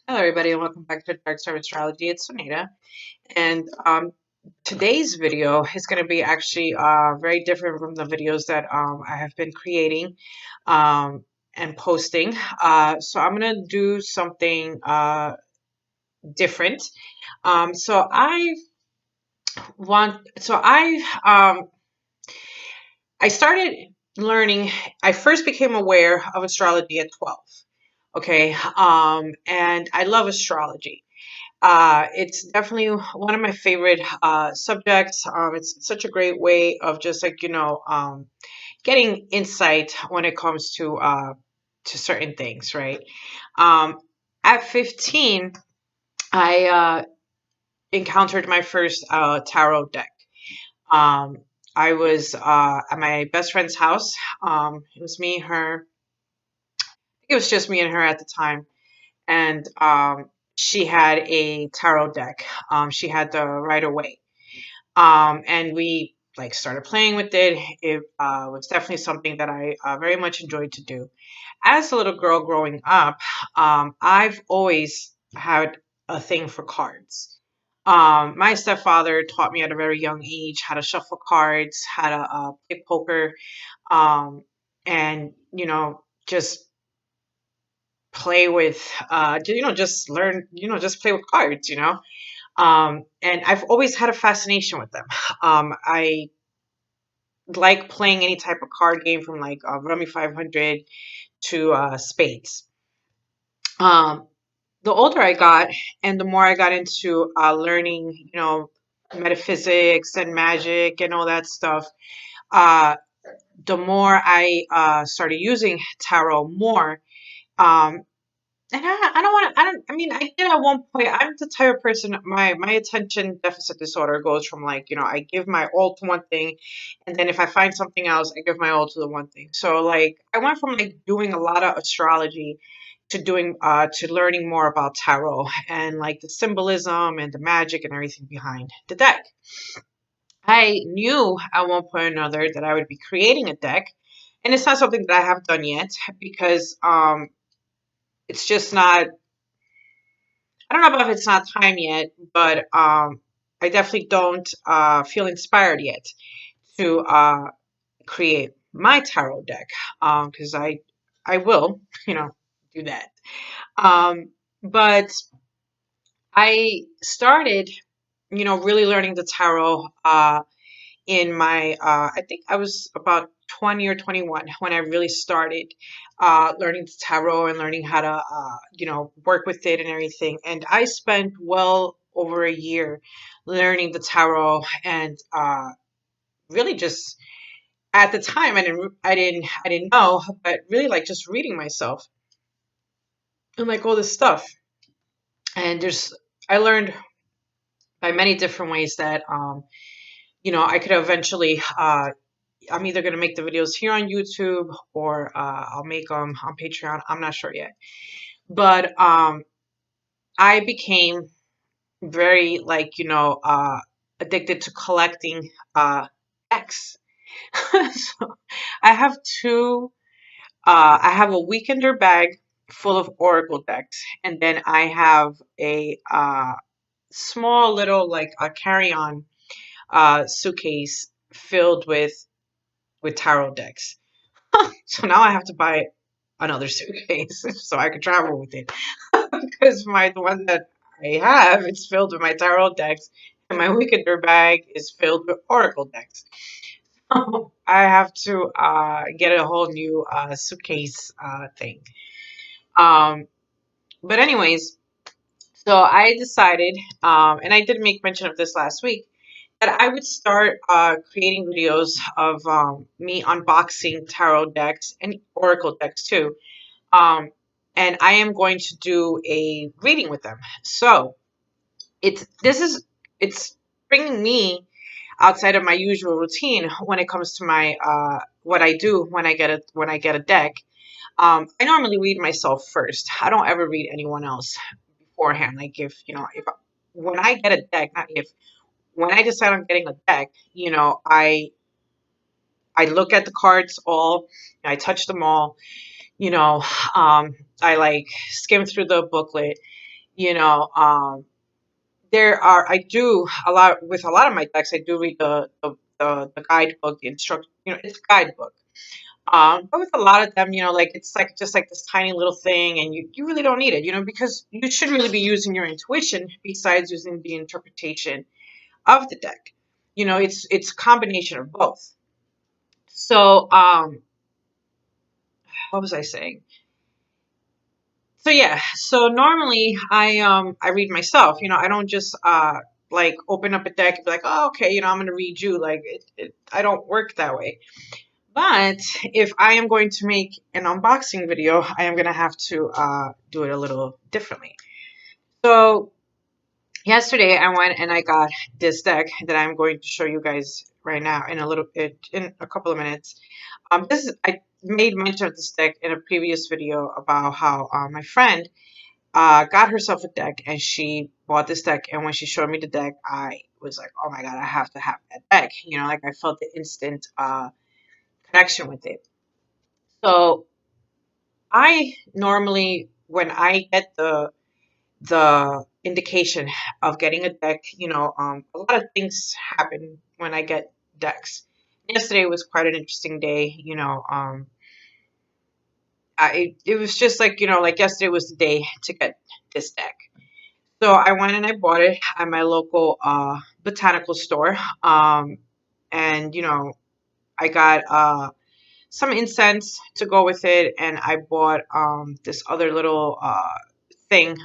Hello, everybody, and welcome back to Dark Side of Astrology. It's Sonita, and today's video is going to be actually very different from the videos that I have been creating um, and posting. So I'm going to do something different. So I started learning. I first became aware of astrology at 12. Okay, and I love astrology. It's definitely one of my favorite subjects. It's such a great way of just getting insight when it comes to certain things, right? Um, at 15, I encountered my first tarot deck. Um, I was at my best friend's house. It was me, her. It was just me and her at the time, and she had a tarot deck. She had the Rider Waite. And we like started playing with it. It was definitely something that I very much enjoyed to do. As a little girl growing up, I've always had a thing for cards. My stepfather taught me at a very young age how to shuffle cards, how to play poker, um, and just play with, just learn, just play with cards. And I've always had a fascination with them. I like playing any type of card game from like Rummy 500 to Spades. Um, the older I got and the more I got into learning, metaphysics and magic and all that stuff, uh, the more I started using tarot more. Um, And I don't want to. I don't. I mean, I did at one point. I'm the type of person. My attention deficit disorder goes from like I give my all to one thing, and then if I find something else, I give my all to the one thing. So like I went from like doing a lot of astrology to doing to learning more about tarot and like the symbolism and the magic and everything behind the deck. I knew at one point or another that I would be creating a deck, and it's not something that I have done yet because it's just not. I don't know about if it's not time yet, but I definitely don't feel inspired yet to create my tarot deck because I will, do that. Um, but I started, really learning the tarot in my I think I was about 20 or 21 when I really started learning the tarot and learning how to work with it and everything. And I spent well over a year learning the tarot and really just at the time I didn't know, but really like just reading myself and like all this stuff. And there's I learned by many different ways that I could eventually I'm either going to make the videos here on YouTube or I'll make them on Patreon. I'm not sure yet. But I became very, addicted to collecting decks. So I have I have a weekender bag full of Oracle decks. And then I have a small little, like, a carry-on suitcase filled with tarot decks. So now I have to buy another suitcase so I could travel with it. Because the one that I have is filled with my tarot decks, and my weekender bag is filled with oracle decks. I have to get a whole new suitcase thing. Um, but anyways, so I decided, and I did make mention of this last week, that I would start creating videos of me unboxing tarot decks and oracle decks too. Um, and I am going to do a reading with them. So it's bringing me outside of my usual routine when it comes to my what I do when I get a deck. I normally read myself first. I don't ever read anyone else beforehand. Like if when I get a deck, not if when I decide on getting a deck, I look at the cards all, I touch them all, you know, I like skim through the booklet You know, there are I do a lot with a lot of my decks. I do read the guidebook, the instruct. It's a guidebook. But with a lot of them, like it's like just like this tiny little thing, and you really don't need it, because you should really be using your intuition besides using the interpretation of the deck. It's a combination of both. So, what was I saying? So yeah, so normally I read myself. I don't just like open up a deck and be like, oh, okay, I'm gonna read you. Like I don't work that way. But if I am going to make an unboxing video, I am gonna have to do it a little differently. So yesterday I went and I got this deck that I'm going to show you guys right now in a little bit, in a couple of minutes. I made mention of this deck in a previous video about how my friend got herself a deck and she bought this deck. And when she showed me the deck, I was like, oh my God, I have to have that deck. Like I felt the instant connection with it. So I normally, when I get the indication of getting a deck, a lot of things happen when I get decks. Yesterday was quite an interesting day. It was just like, like yesterday was the day to get this deck. So I went and I bought it at my local botanical store. And I got some incense to go with it, and I bought this other little thing.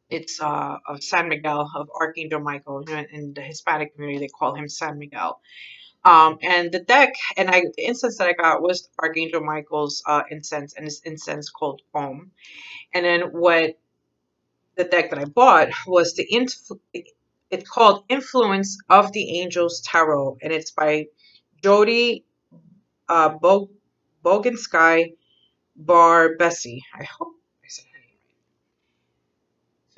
It's of San Miguel, of Archangel Michael. In the Hispanic community, they call him San Miguel. And the deck the incense that I got was Archangel Michael's incense, and this incense called Om. And then what the deck that I bought was it's called Influence of the Angels Tarot, and it's by Jody Bogan Bar Bessie. I hope I said her name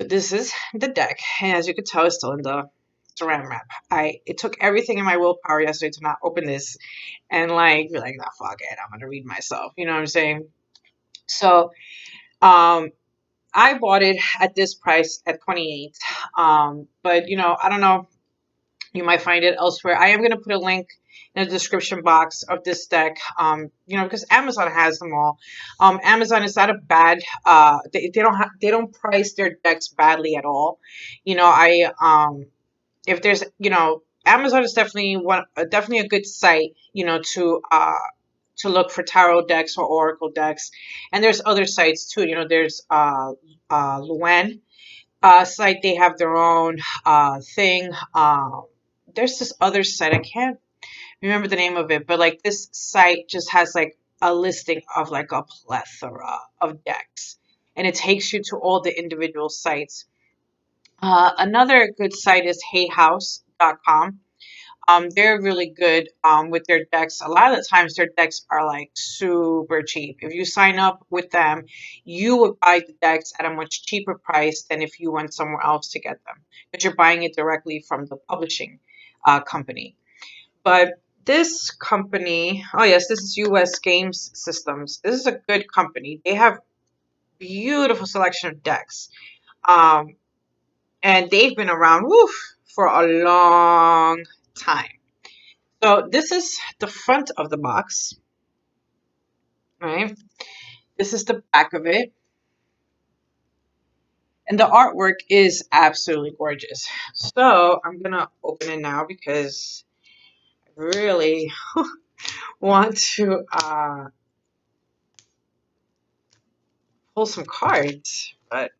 right. So this is the deck, and as you can tell, it's still in the saran wrap. It took everything in my willpower yesterday to not open this and like be like, nah, fuck it, I'm gonna read myself. You know what I'm saying? So um I bought it at this price at 28. But I don't know. You might find it elsewhere. I am going to put a link in the description box of this deck. Because Amazon has them all. Amazon is not a bad. They don't price their decks badly at all. I if there's Amazon is definitely a good site. To look for tarot decks or oracle decks, and there's other sites too. There's Luan site. They have their own thing. There's this other site. I can't remember the name of it, but like this site just has like a listing of like a plethora of decks, and it takes you to all the individual sites. Another good site is HeyHouse.com. They're really good with their decks. A lot of the times their decks are like super cheap. If you sign up with them, you would buy the decks at a much cheaper price than if you went somewhere else to get them, because you're buying it directly from the publishing company. But this company, oh yes, this is US Games Systems. This is a good company. They have beautiful selection of decks. Um, and they've been around, for a long time. So this is the front of the box, right? This is the back of it. And the artwork is absolutely gorgeous. So I'm going to open it now because I really want to pull some cards. But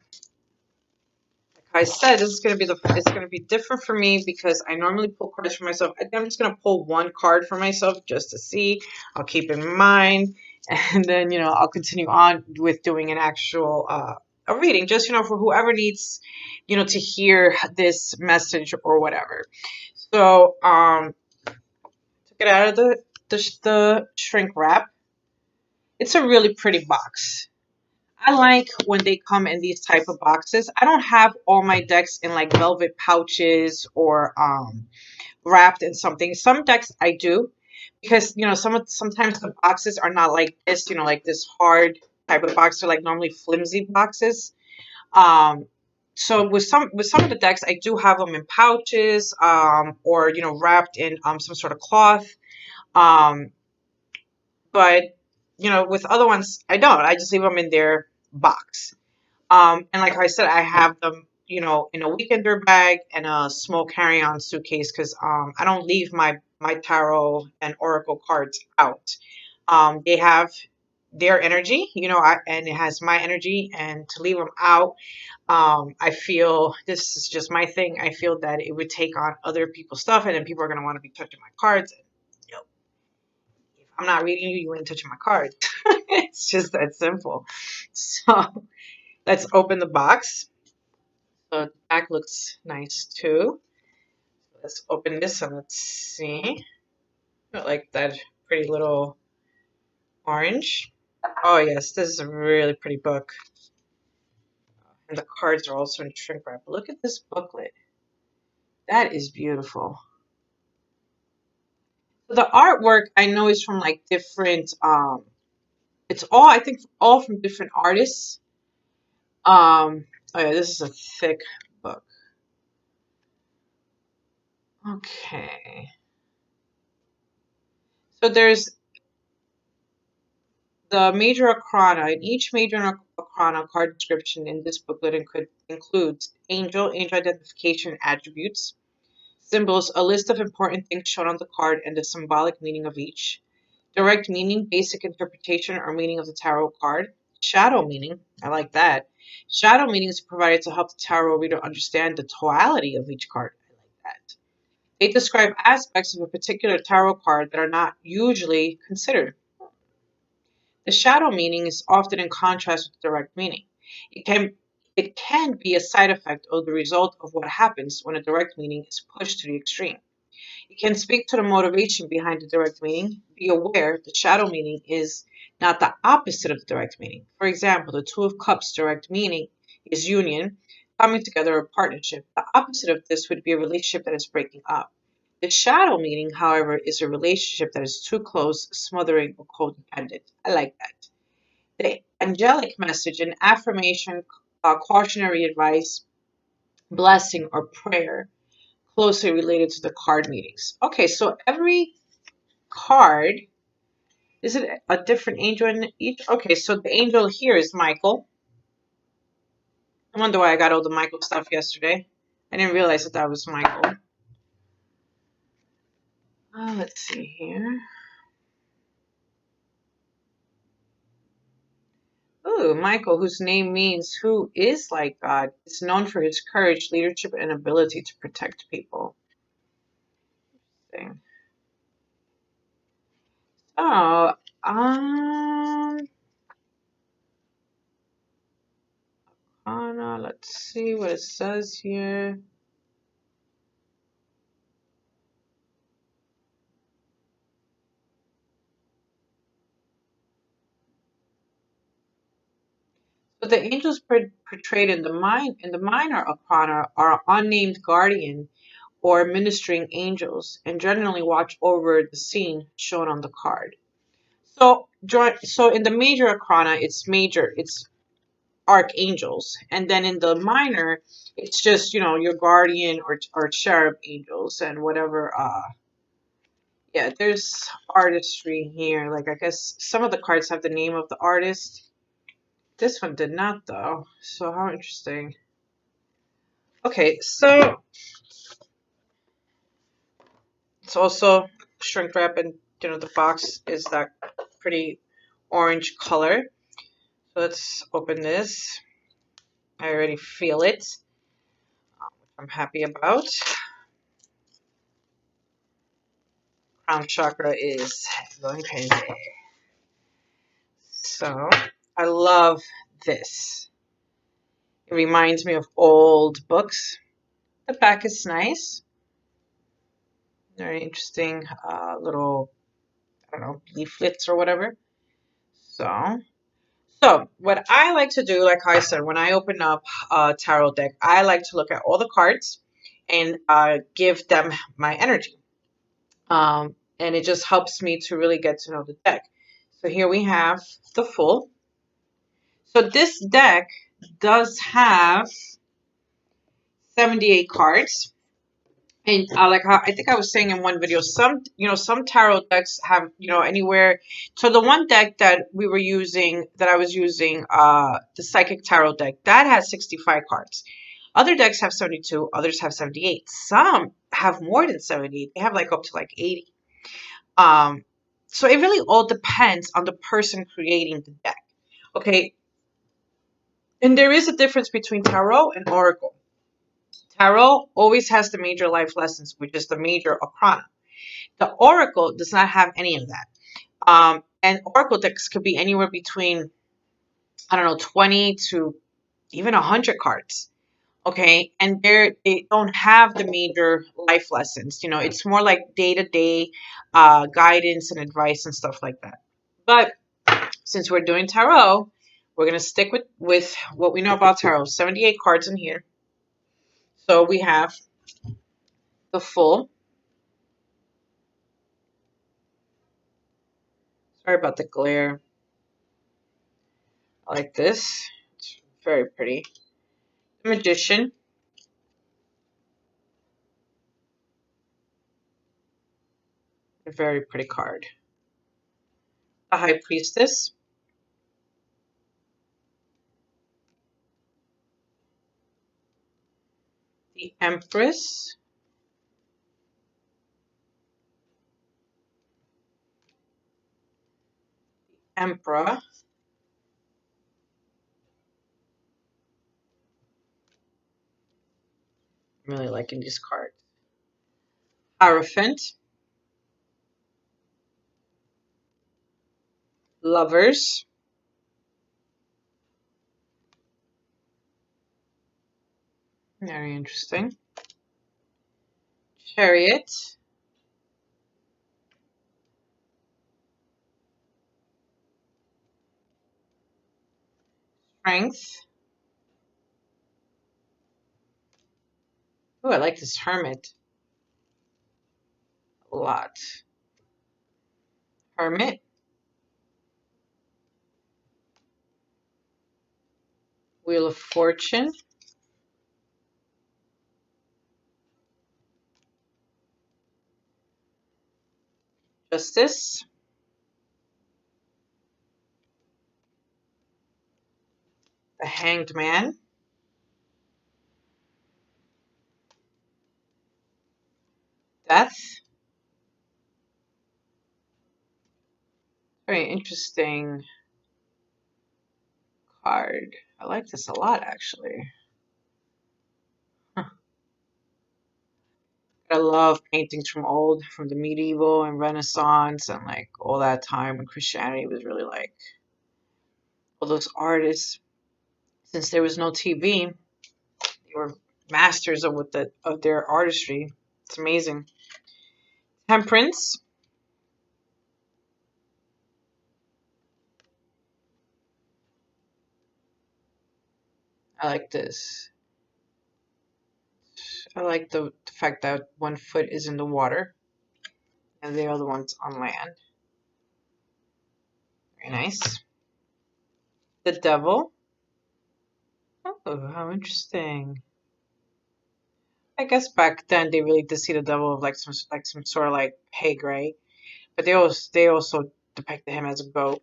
like I said, it's gonna be different for me because I normally pull cards for myself. I think I'm just gonna pull one card for myself just to see. I'll keep in mind, and then I'll continue on with doing an actual a reading, just for whoever needs to hear this message or whatever. So took it out of the shrink wrap. It's a really pretty box. I like when they come in these type of boxes. I don't have all my decks in like velvet pouches or wrapped in something. Some decks I do, because sometimes the boxes are not like this, like this hard type of box. They're like normally flimsy boxes. Um, so with some of the decks, I do have them in pouches, or wrapped in some sort of cloth. Um, but with other ones, I don't. I just leave them in their box. And like I said, I have them, in a weekender bag and a small carry-on suitcase because I don't leave my tarot and oracle cards out. They have their energy, and it has my energy, and to leave them out, I feel this is just my thing. I feel that it would take on other people's stuff, and then people are going to want to be touching my cards. And, if I'm not reading you, you ain't touching my cards. It's just that simple. So let's open the box. So the back looks nice too. Let's open this and let's see. I like that pretty little orange. Oh yes, this is a really pretty book. And the cards are also in shrink wrap. Look at this booklet. That is beautiful. So the artwork I know is from like different it's all I think all from different artists. Oh yeah, this is a thick book. Okay. So there's the major arcana. In each major arcana card description in this booklet includes angel identification attributes, symbols, a list of important things shown on the card, and the symbolic meaning of each. Direct meaning, basic interpretation or meaning of the tarot card. Shadow meaning, I like that. Shadow meaning is provided to help the tarot reader understand the totality of each card. I like that. They describe aspects of a particular tarot card that are not usually considered. The shadow meaning is often in contrast with the direct meaning. It can it can be a side effect or the result of what happens when a direct meaning is pushed to the extreme. It can speak to the motivation behind the direct meaning. Be aware the shadow meaning is not the opposite of the direct meaning. For example, the Two of Cups direct meaning is union, coming together, or partnership. The opposite of this would be a relationship that is breaking up. The shadow meaning, however, is a relationship that is too close, smothering, or codependent. I like that. The angelic message, an affirmation, cautionary advice, blessing, or prayer, closely related to the card meanings. Okay, so every card, is it a different angel in each? Okay, so the angel here is Michael. I wonder why I got all the Michael stuff yesterday. I didn't realize that that was Michael. Let's see here. Ooh, Michael, whose name means who is like God, is known for his courage, leadership, and ability to protect people. Thing. Oh, let's see what it says here. So the angels portrayed in the minor arcana are unnamed guardian or ministering angels, and generally watch over the scene shown on the card. So in the major arcana, it's archangels, and then in the minor, it's just your guardian or cherub angels and whatever. Yeah, there's artistry here. Like I guess some of the cards have the name of the artist. This one did not though. So how interesting. Okay, so it's also shrink wrap, and the box is that pretty orange color. So let's open this. I already feel it, which I'm happy about. Crown chakra is going crazy. So I love this. It reminds me of old books. The back is nice. Very interesting little, I don't know, leaflets or whatever. So what I like to do, like I said, when I open up a tarot deck, I like to look at all the cards and give them my energy. And it just helps me to really get to know the deck. So here we have the full. So this deck does have 78 cards. And like how I think I was saying in one video, some tarot decks have, anywhere. So the one deck that we were using, that I was using, the Psychic Tarot deck, that has 65 cards. Other decks have 72, others have 78. Some have more than 78. They have like up to like 80. Um, so it really all depends on the person creating the deck. Okay. And there is a difference between tarot and oracle. Tarot always has the major life lessons, which is the major arcana. The oracle does not have any of that. And oracle decks could be anywhere between, I don't know, 20 to even 100 cards. Okay. And they don't have the major life lessons. It's more like day to day guidance and advice and stuff like that. But since we're doing tarot, we're going to stick with what we know about tarot. 78 cards in here. So we have the full. Sorry about the glare. I like this. It's very pretty. The Magician. A very pretty card. The High Priestess. The Empress. Emperor. I'm really liking these cards. Hierophant. Lovers. Very interesting. Chariot. Strength. Oh, I like this Hermit a lot. Hermit. Wheel of Fortune. Justice. The Hanged Man. Death. Very interesting card. I like this a lot, actually. Huh. I love paintings from the medieval and Renaissance and like all that time when Christianity was really like all those artists. Since there was no TV, they were masters of their artistry. It's amazing. Temperance. I like this. I like the fact that one foot is in the water and the other one's on land. Very nice. The Devil. Oh, how interesting. I guess back then they really did see the devil of like some sort of like pig, right? But they also depicted him as a goat.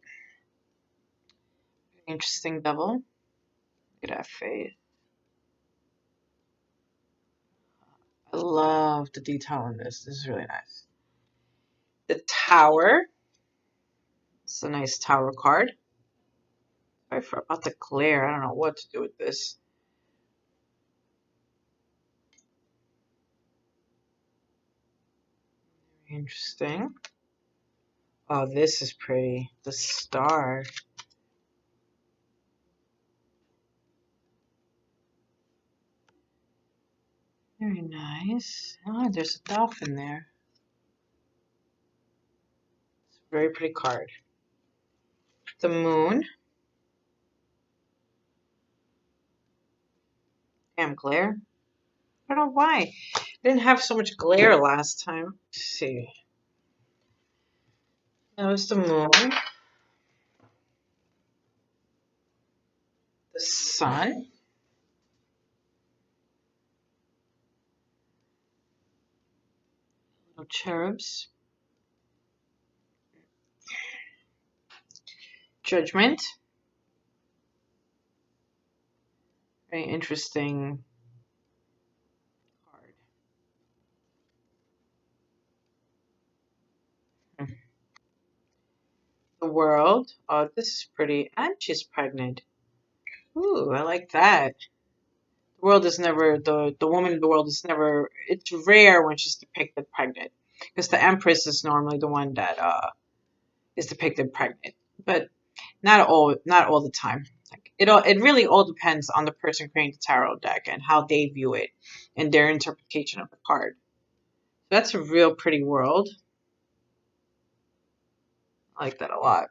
Interesting devil. Look at that face. I love the detail on this. This is really nice. The Tower. It's a nice tower card. Sorry for about the glare. I don't know what to do with this. Very interesting. Oh, this is pretty. The Star. Very nice. Oh, there's a dolphin there. It's a very pretty card. The Moon. Damn glare. I don't know why. I didn't have so much glare last time. Let's see. That was the Moon. The Sun, little cherubs, Judgment, very interesting card. The World, oh, this is pretty, and she's pregnant. Ooh, I like that. The world is never, the woman in the world is never, it's rare when she's depicted pregnant. Because the Empress is normally the one that is depicted pregnant. But not all the time. Like it really all depends on the person creating the tarot deck and how they view it and their interpretation of the card. That's a real pretty world. I like that a lot.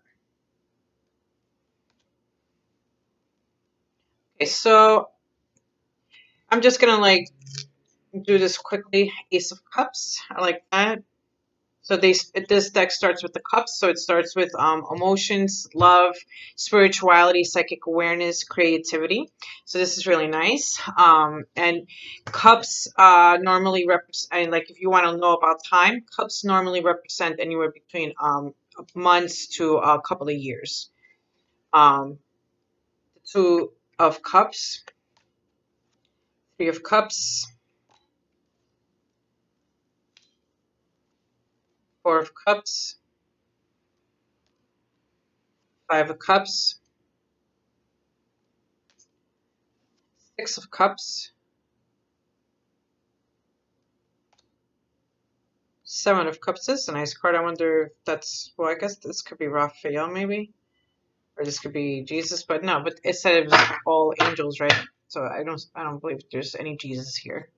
Okay, so I'm just gonna like do this quickly. Ace of Cups. I like that. So this deck starts with the cups. So it starts with emotions, love, spirituality, psychic awareness, creativity. So this is really nice. And cups normally represent, like if you want to know about time, cups normally represent anywhere between months to a couple of years. The Two of Cups, Three of Cups, Four of Cups, Five of Cups, Six of Cups, Seven of Cups. This is a nice card. I wonder if that's, well, I guess this could be Raphael maybe, or this could be Jesus, but no, but it said it was all angels, right? So I don't believe there's any Jesus here.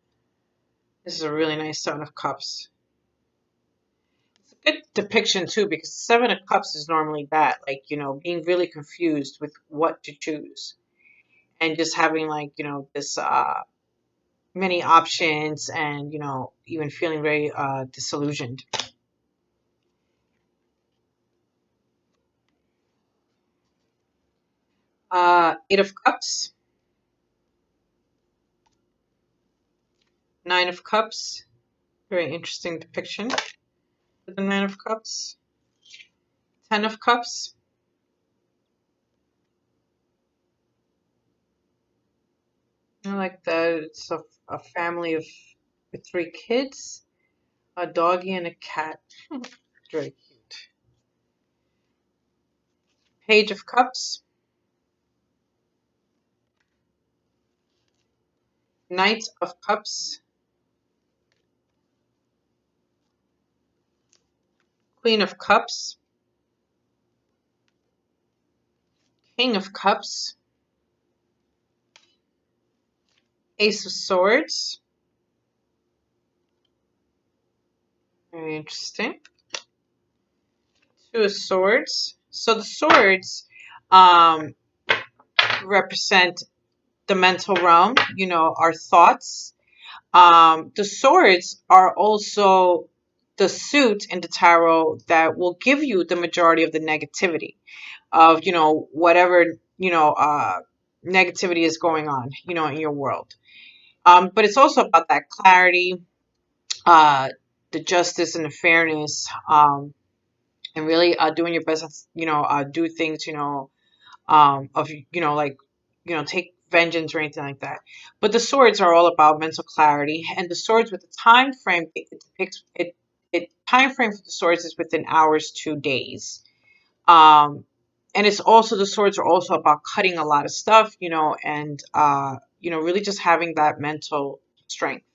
This is a really nice Seven of Cups. It's a good depiction too, because Seven of Cups is normally that, like, being really confused with what to choose and just having like, this many options and, even feeling very disillusioned. Eight of Cups, Nine of Cups, very interesting depiction for the Nine of Cups. Ten of Cups, I like that. It's a family of with three kids, a doggy and a cat. Very cute. Page of Cups, Knight of Cups, Queen of Cups, King of Cups, Ace of Swords. Very interesting. Two of Swords. So the swords um, represent the mental realm, our thoughts. The swords are also the suit in the tarot that will give you the majority of the negativity of, whatever, negativity is going on, in your world. But it's also about that clarity, uh, the justice and the fairness, and really doing your best, do things, of like take vengeance or anything like that. But the swords are all about mental clarity, and the swords with the time frame it depicts it time frame for the swords is within hours to days. um and it's also the swords are also about cutting a lot of stuff, and really just having that mental strength.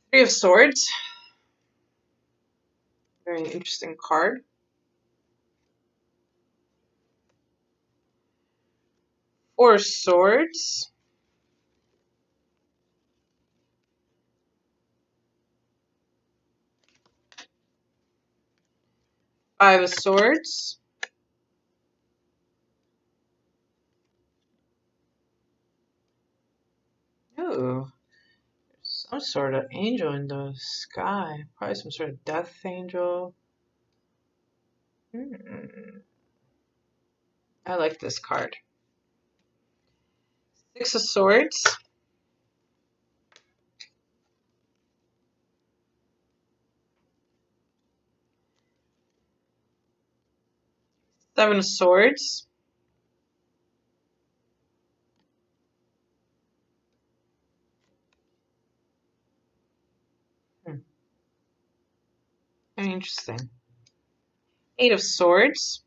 Three of Swords, very interesting card. Four of Swords, Five of Swords, ooh, some sort of angel in the sky. Probably some sort of death angel. Hmm. I like this card. Six of Swords. Seven of Swords. Hmm, very interesting. Eight of Swords.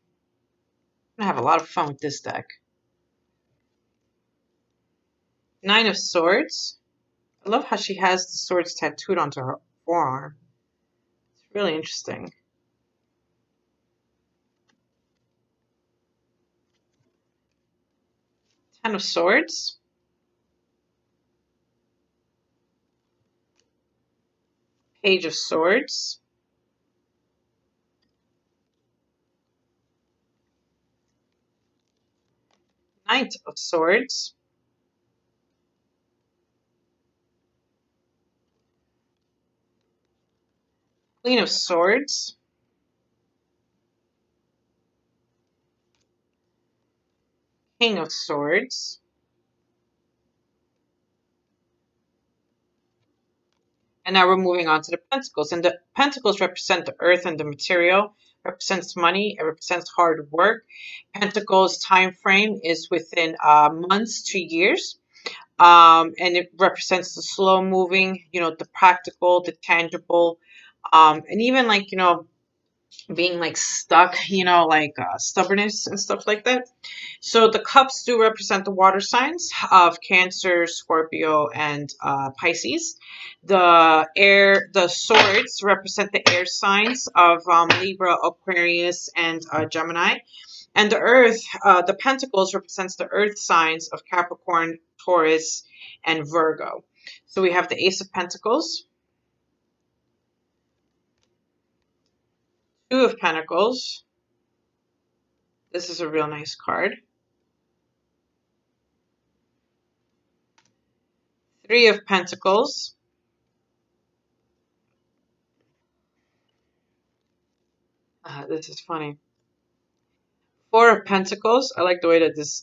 I'm gonna have a lot of fun with this deck. Nine of Swords. I love how she has the swords tattooed onto her forearm. It's really interesting. Ten of Swords. Page of Swords. Knight of Swords. Queen of Swords. King of Swords. And now we're moving on to the Pentacles. And the Pentacles represent the earth and the material, represents money, it represents hard work. Pentacles time frame is within months to years. And it represents the slow moving, the practical, the tangible, and even like, being like stuck, like stubbornness and stuff like that. So the cups do represent the water signs of Cancer, Scorpio, and Pisces. The swords represent the air signs of Libra, Aquarius, and Gemini. And the earth, the pentacles represents the earth signs of Capricorn, Taurus, and Virgo. So we have the Ace of Pentacles, Two of Pentacles. This is a real nice card. Three of Pentacles. This is funny. Four of Pentacles. I like the way that this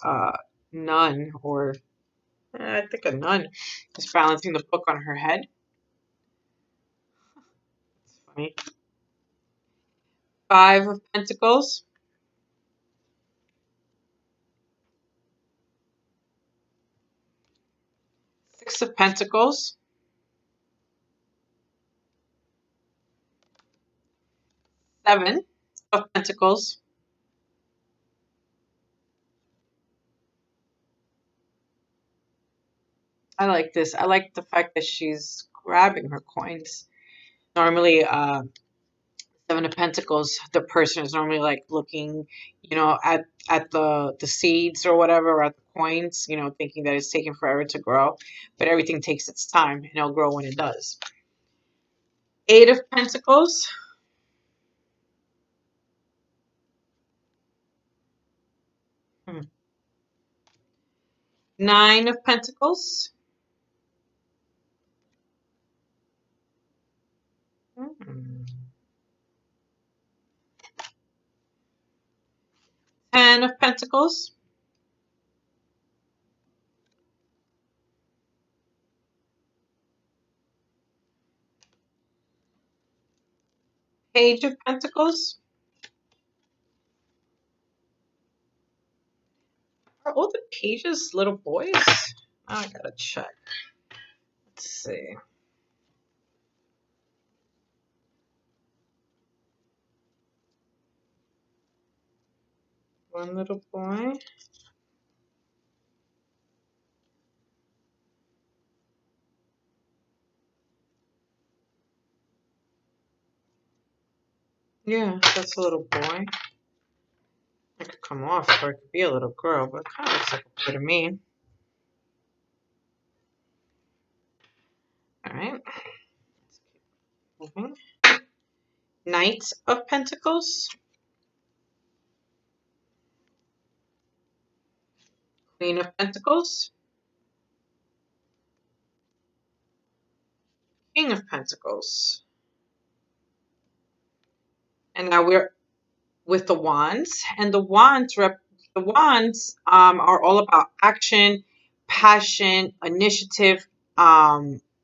nun, or I think a nun, is balancing the book on her head. It's funny. Five of Pentacles. Six of Pentacles. Seven of Pentacles. I like this. I like the fact that she's grabbing her coins. Normally, Seven of Pentacles, the person is normally like looking, at the seeds or whatever, or at the coins, thinking that it's taking forever to grow. But everything takes its time, and it'll grow when it does. Eight of Pentacles. Hmm. Nine of Pentacles. Hmm. Ten of Pentacles. Page of Pentacles. Are all the pages little boys? I gotta check. Let's see. One little boy. Yeah, that's a little boy. It could come off, or it could be a little girl, but it kind of looks like a boy to me. All right. Let's keep moving. Knight of Pentacles. Queen of Pentacles. King of Pentacles. And now we're with the wands, and the wands are all about action, passion, initiative,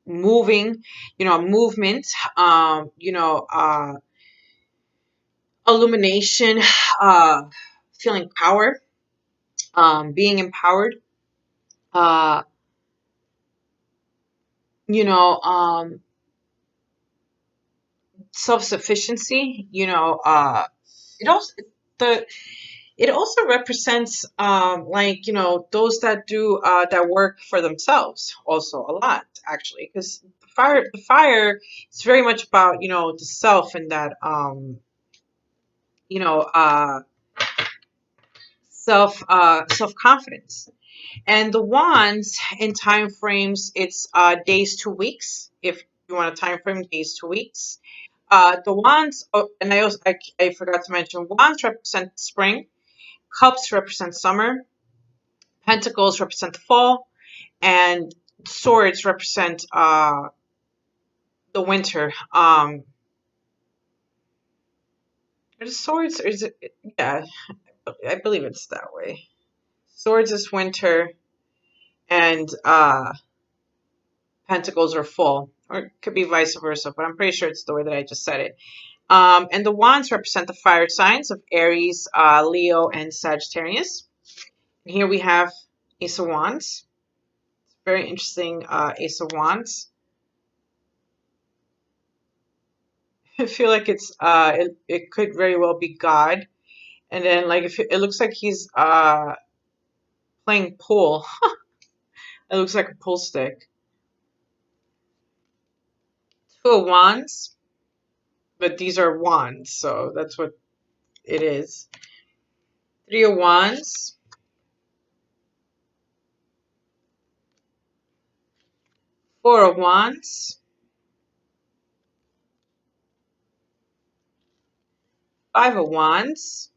moving, movement, illumination, uh, feeling power, being empowered, uh, you know, self-sufficiency, it also the it also represents like those that do that work for themselves also a lot actually, because the fire is very much about the self and that you know uh self-confidence. And the wands in time frames, it's days to weeks. If you want a time frame, days to weeks. The wands, oh, and I forgot to mention, wands represent spring, cups represent summer, pentacles represent the fall, and swords represent the winter. Are the swords, or is it? Yeah, I believe it's that way. Swords is winter, and pentacles are full, or it could be vice versa, but I'm pretty sure it's the way that I just said it. And the wands represent the fire signs of Aries, Leo, and Sagittarius. And here we have Ace of Wands. Very interesting Ace of Wands. I feel like it could very well be God. And then like if it looks like he's playing pool. It looks like a pool stick. Two of Wands, but these are wands, so that's what it is. Three of Wands, Four of Wands, Five of Wands,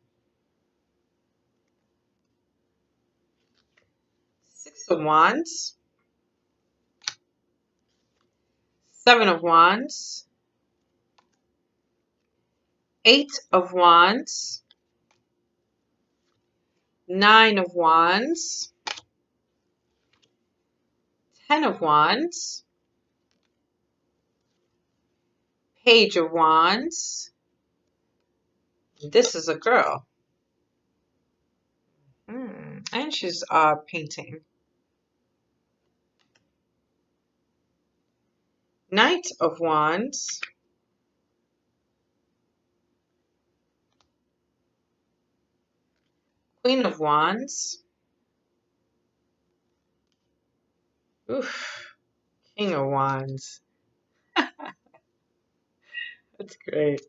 Six of Wands, Seven of Wands, Eight of Wands, Nine of Wands, Ten of Wands, Page of Wands. This is a girl. And she's painting. Knight of Wands, Queen of Wands, oof, King of Wands. That's great.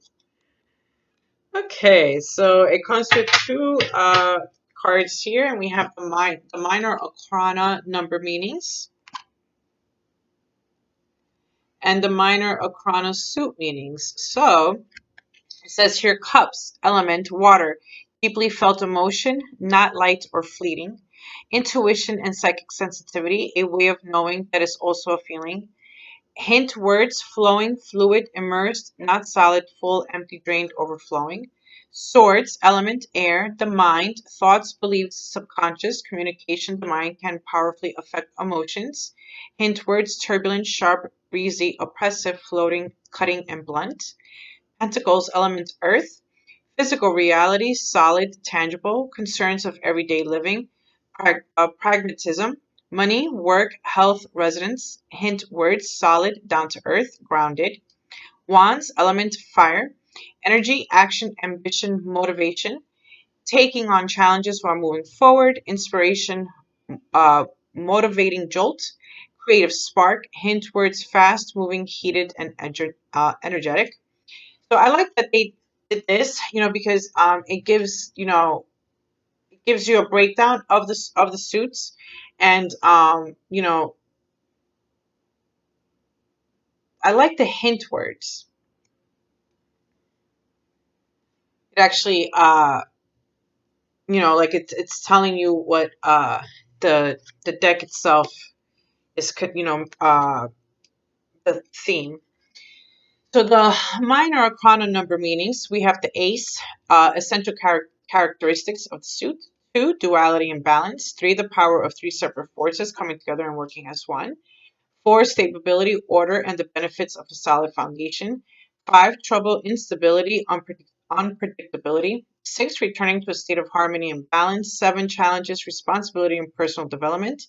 Okay, so it comes with two cards here, and we have the minor arcana number meanings and the minor arcana suit meanings. So it says here, cups, element, water, deeply felt emotion, not light or fleeting. Intuition and psychic sensitivity, a way of knowing that is also a feeling. Hint words, flowing, fluid, immersed, not solid, full, empty, drained, overflowing. Swords, element, air, the mind, thoughts, beliefs, subconscious, communication, the mind can powerfully affect emotions. Hint words, turbulent, sharp, breezy, oppressive, floating, cutting, and blunt. Pentacles, element, earth, physical reality, solid, tangible, concerns of everyday living, pragmatism, money, work, health, residence, hint words, solid, down to earth, grounded. Wands, element, fire, energy, action, ambition, motivation, taking on challenges while moving forward, inspiration, uh, motivating jolt, creative spark, hint words, fast, moving, heated, and energetic. So I like that they did this, because it gives you a breakdown of the suits, and I like the hint words. It actually like it's telling you what the deck itself is, the theme. So the minor arcana number meanings, we have the ace, essential characteristics of the suit. 2, duality and balance. 3, the power of three separate forces coming together and working as one. 4, stability, order, and the benefits of a solid foundation. 5, trouble, instability, unpredictability. 6, returning to a state of harmony and balance. 7, challenges, responsibility, and personal development.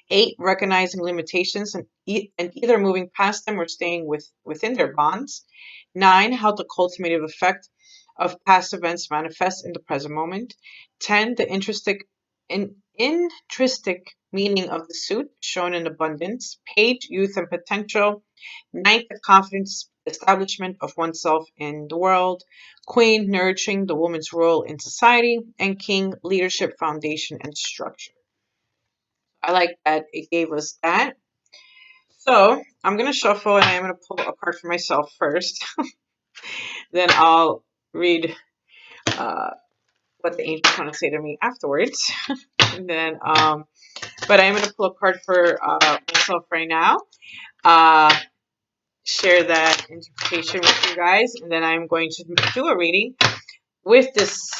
8, recognizing limitations and either moving past them or staying within their bonds. 9, how the cultivative effect of past events manifests in the present moment. 10, the intrinsic meaning of the suit shown in abundance. Page, youth and potential. Knight, the confidence establishment of oneself in the world. Queen, nurturing the woman's role in society. And king, leadership, foundation, and structure. I like that it gave us that. So I'm going to shuffle and I'm going to pull a card for myself first. Then I'll read what the angels want to say to me afterwards. And then, but I'm going to pull a card for myself right now. Share that interpretation with you guys, and then I'm going to do a reading with this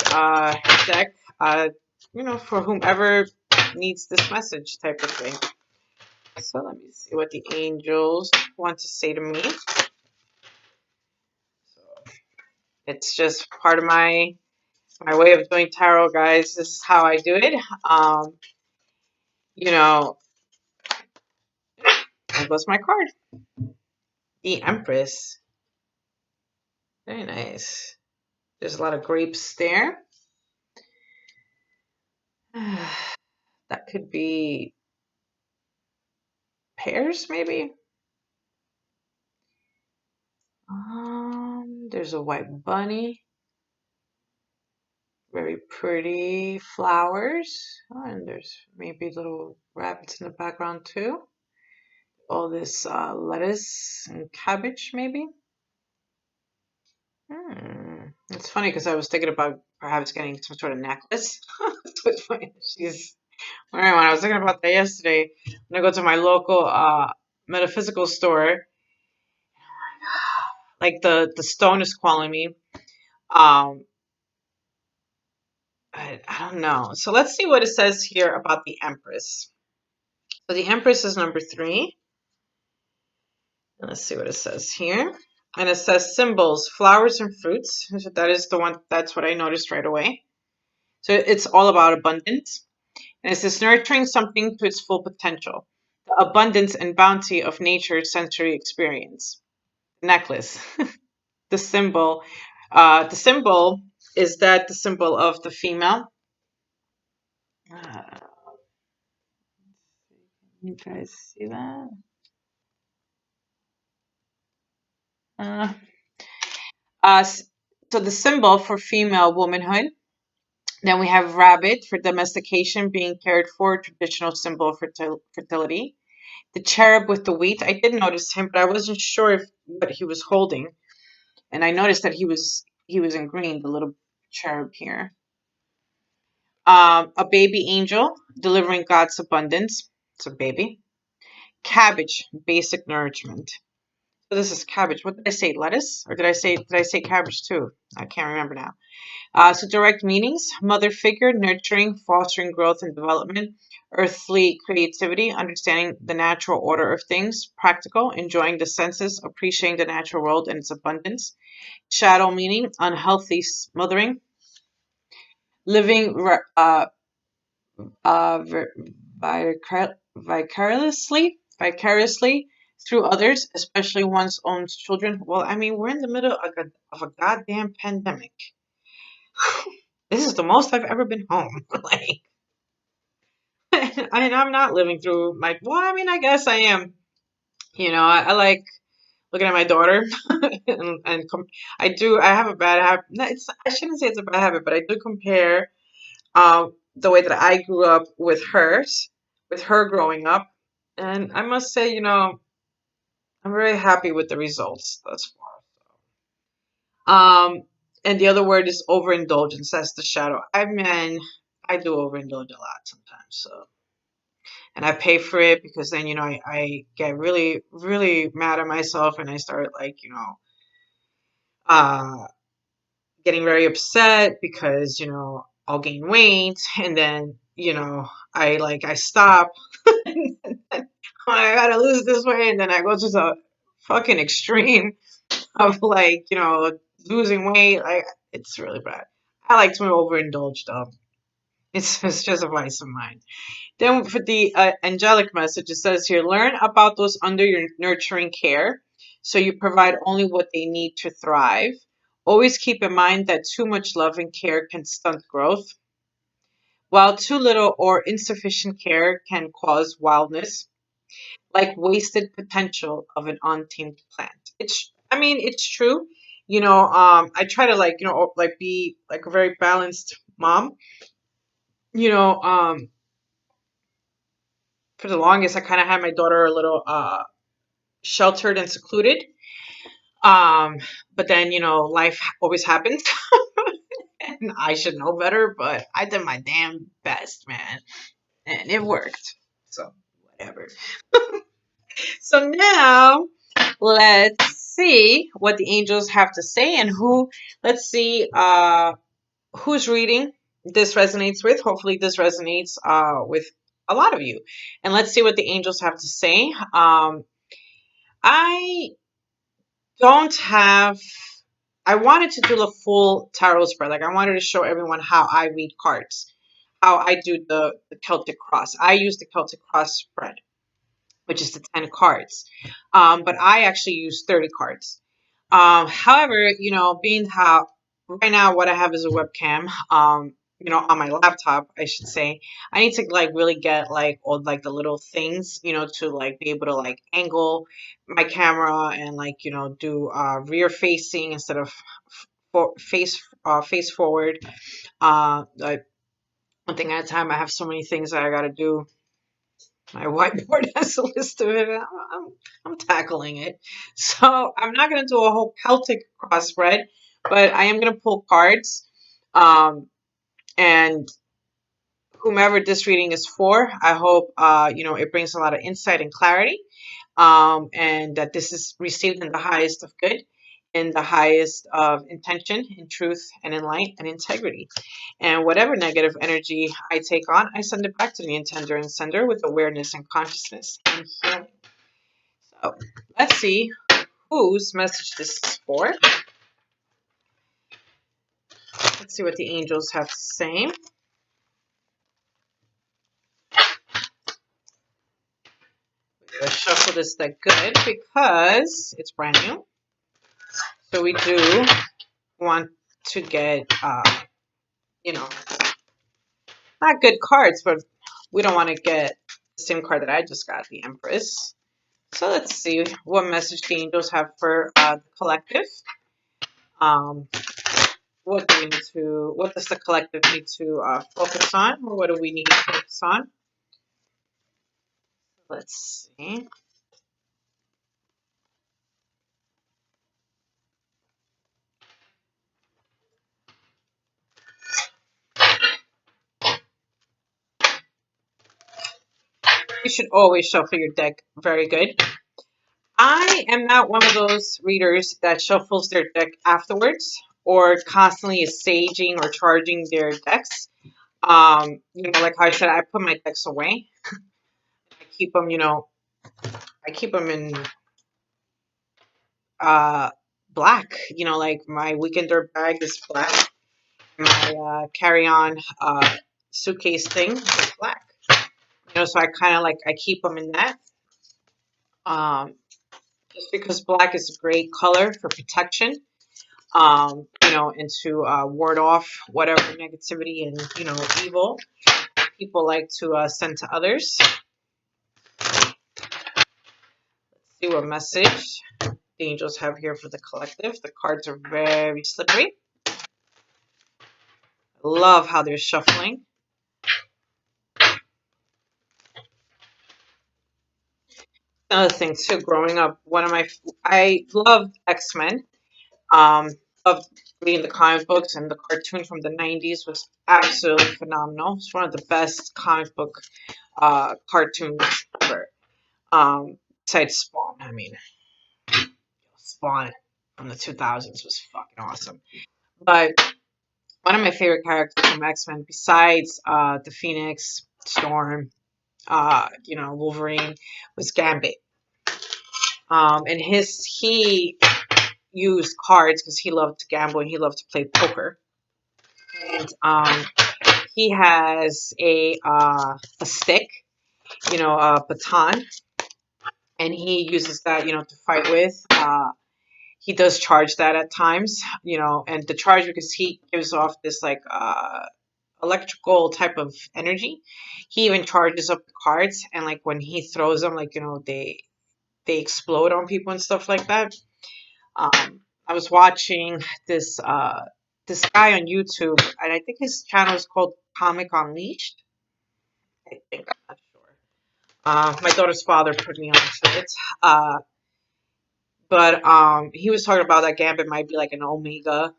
deck, for whomever needs this message type of thing. So let me see what the angels want to say to me. So it's just part of my way of doing tarot, guys. This is how I do it. There goes my card. The Empress. Very nice. There's a lot of grapes there. That could be pears, maybe. There's a white bunny. Very pretty flowers. Oh, and there's maybe little rabbits in the background too. All this lettuce and cabbage, maybe. It's funny because I was thinking about perhaps getting some sort of necklace. It's funny. She's wearing one. I was thinking about that yesterday when I go to my local metaphysical store. Like the stone is calling me. Um, I don't know. So let's see what it says here about the Empress. So the Empress is number 3. And let's see what it says here. And it says symbols, flowers and fruits. So that is the one, that's what I noticed right away. So it's all about abundance. And it says nurturing something to its full potential. The abundance and bounty of nature's sensory experience. Necklace. The symbol. The symbol is that the symbol of the female. You guys see that? Uh, so the symbol for female womanhood. Then we have rabbit for domestication, being cared for, traditional symbol of fertility. The cherub with the wheat. I did notice him, but I wasn't sure if what he was holding. And I noticed that he was in green, the little cherub here. A baby angel delivering God's abundance. It's a baby. Cabbage, basic nourishment. So this is cabbage. What did I say? Lettuce? Or did I say cabbage too? I can't remember now. So direct meanings, mother figure, nurturing, fostering growth and development, earthly creativity, understanding the natural order of things, practical, enjoying the senses, appreciating the natural world and its abundance. Shadow meaning, unhealthy smothering, living vicariously through others, especially one's own children. Well, I mean, we're in the middle of a goddamn pandemic. This is the most I've ever been home. Like, I'm not living through my. Well, I mean, I guess I am. I like looking at my daughter, I do. I have a bad habit. No, I shouldn't say it's a bad habit, but I do compare the way that I grew up with her growing up, and I must say, I'm very happy with the results thus far. And the other word is overindulgence. That's the shadow. I mean, I do overindulge a lot sometimes, so. And I pay for it because then, I get really, really mad at myself and I start like, uh, getting very upset because, I'll gain weight, and then I stop. I gotta lose this weight, and then I go to the fucking extreme of losing weight. It's really bad. I like to overindulge though. It's just a vice of mine. Then for the angelic message, it says here, learn about those under your nurturing care, so you provide only what they need to thrive. Always keep in mind that too much love and care can stunt growth, while too little or insufficient care can cause wildness, like wasted potential of an untamed plant. I mean, it's true. I try to be like a very balanced mom. You know, um, for the longest, I kind of had my daughter a little sheltered and secluded. Um, but then, life always happens, and I should know better, but I did my damn best, man, and it worked. So, whatever. So now let's see what the angels have to say and let's see who's reading this resonates with. Hopefully this resonates with a lot of you. And let's see what the angels have to say. I don't have I wanted to do a full tarot spread. Like I wanted to show everyone how I read cards, how I do the Celtic cross. I use the Celtic cross spread, which is the 10 cards. But I actually use 30 cards. However, being how right now what I have is a webcam, on my laptop, I should say, I need to like really get like all like the little things, to like be able to like angle my camera and like, do rear facing instead of face forward. Like one thing at a time. I have so many things that I got to do. My whiteboard has a list of it. I'm tackling it. So I'm not going to do a whole Celtic cross spread, but I am going to pull cards. And whomever this reading is for, I hope it brings a lot of insight and clarity, and that this is received in the highest of good, in the highest of intention, in truth, and in light and integrity. And whatever negative energy I take on, I send it back to the intender and sender with awareness and consciousness and healing. So let's see whose message this is for. Let's see what the angels have to say. Let's shuffle this deck good because it's brand new. So we do want to get, not good cards, but we don't want to get the same card that I just got, the Empress. So let's see what message the angels have for the collective. Um, what does the collective need to focus on, or what do we need to focus on? Let's see. You should always shuffle your deck very good. I am not one of those readers that shuffles their deck afterwards or constantly is saging or charging their decks. Like how I said, I put my decks away. I keep them, in uh, black. Like my weekender bag is black. My carry-on suitcase thing is black. So I kind of I keep them in that. Just because black is a great color for protection. And to ward off whatever negativity and evil people like to send to others. Let's see what message the angels have here for the collective. The cards are very slippery. Love how they're shuffling. Another thing too, growing up, I loved X-Men. Loved reading the comic books, and the cartoon from the 90s was absolutely phenomenal. It's one of the best comic book cartoons ever. Besides Spawn, I mean, Spawn from the 2000s was fucking awesome. But one of my favorite characters from X-Men, besides the Phoenix, Storm, Wolverine, was Gambit. And he used cards because he loved to gamble and he loved to play poker. And he has a stick, a baton, and he uses that, to fight with. He does charge that at times, and the charge because he gives off this like electrical type of energy. He even charges up the cards, and like when he throws them, like they explode on people and stuff like that. I was watching this guy on YouTube, and I think his channel is called Comic Unleashed. I think, I'm not sure. My daughter's father put me onto it. But he was talking about that Gambit might be like an Omega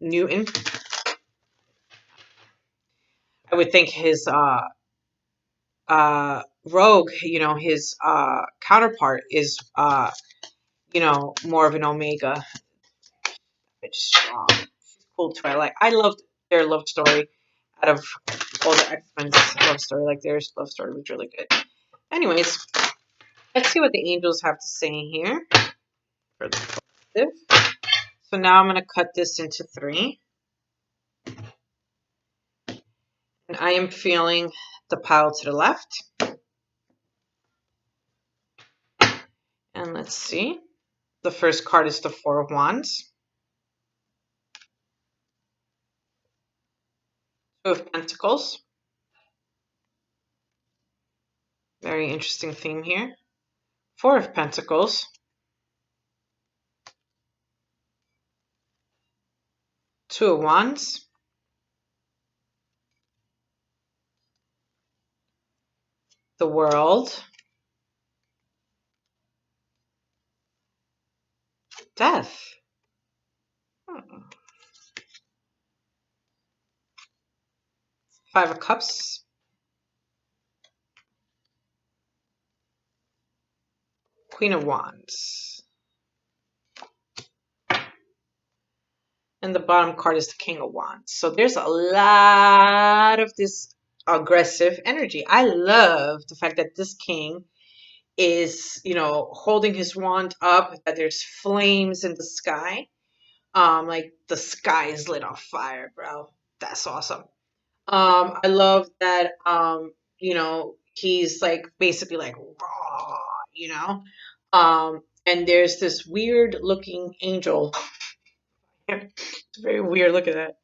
mutant. I would think his Rogue, his counterpart is more of an Omega. It's strong. She's cool too. I loved their love story out of all the X-Men's love story. Like their love story was really good. Anyways, let's see what the angels have to say here for the collective. So now I'm going to cut this into 3. And I am feeling the pile to the left. And let's see. The first card is the 4 of Wands. 2 of Pentacles. Very interesting theme here. 4 of Pentacles. 2 of Wands. The World. Death. 5 of Cups. Queen of Wands. And the bottom card is the King of Wands. So there's a lot of this aggressive energy. I love the fact that this king is, holding his wand up, that there's flames in the sky. Like the sky is lit on fire, bro. That's awesome. I love that, he's like basically like raw, and there's this weird looking angel. It's very weird. Look at that.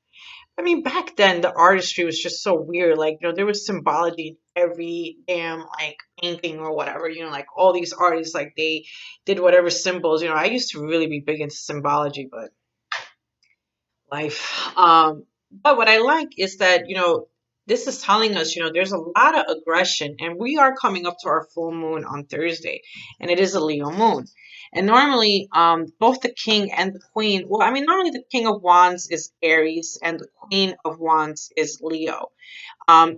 I mean, back then the artistry was just so weird. Like, there was symbology in every damn like painting or whatever. Like all these artists, like they did whatever symbols. I used to really be big into symbology, but life. But what I like is that, this is telling us, there's a lot of aggression, and we are coming up to our full moon on Thursday, and it is a Leo moon. And normally, both the king and the queen, well, I mean, normally the king of wands is Aries and the queen of wands is Leo.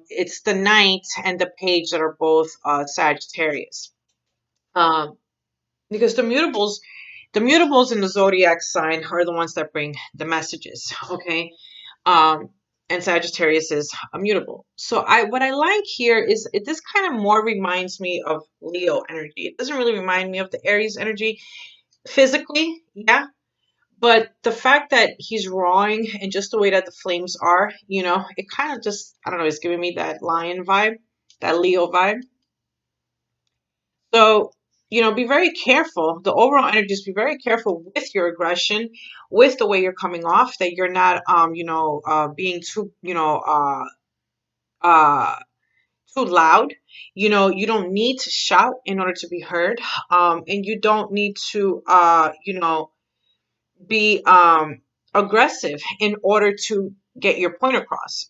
It's the knight and the page that are both Sagittarius. Um, because the mutables in the zodiac sign are the ones that bring the messages, okay? Um, and Sagittarius is immutable. So what I like here is this kind of more reminds me of Leo energy. It doesn't really remind me of the Aries energy physically, yeah. But the fact that he's rawing and just the way that the flames are, it kind of just, I don't know, it's giving me that lion vibe, that Leo vibe. So, be very careful. The overall energy is be very careful with your aggression, with the way you're coming off, that you're not, being too, uh, too loud. You don't need to shout in order to be heard. And you don't need to, be aggressive in order to get your point across.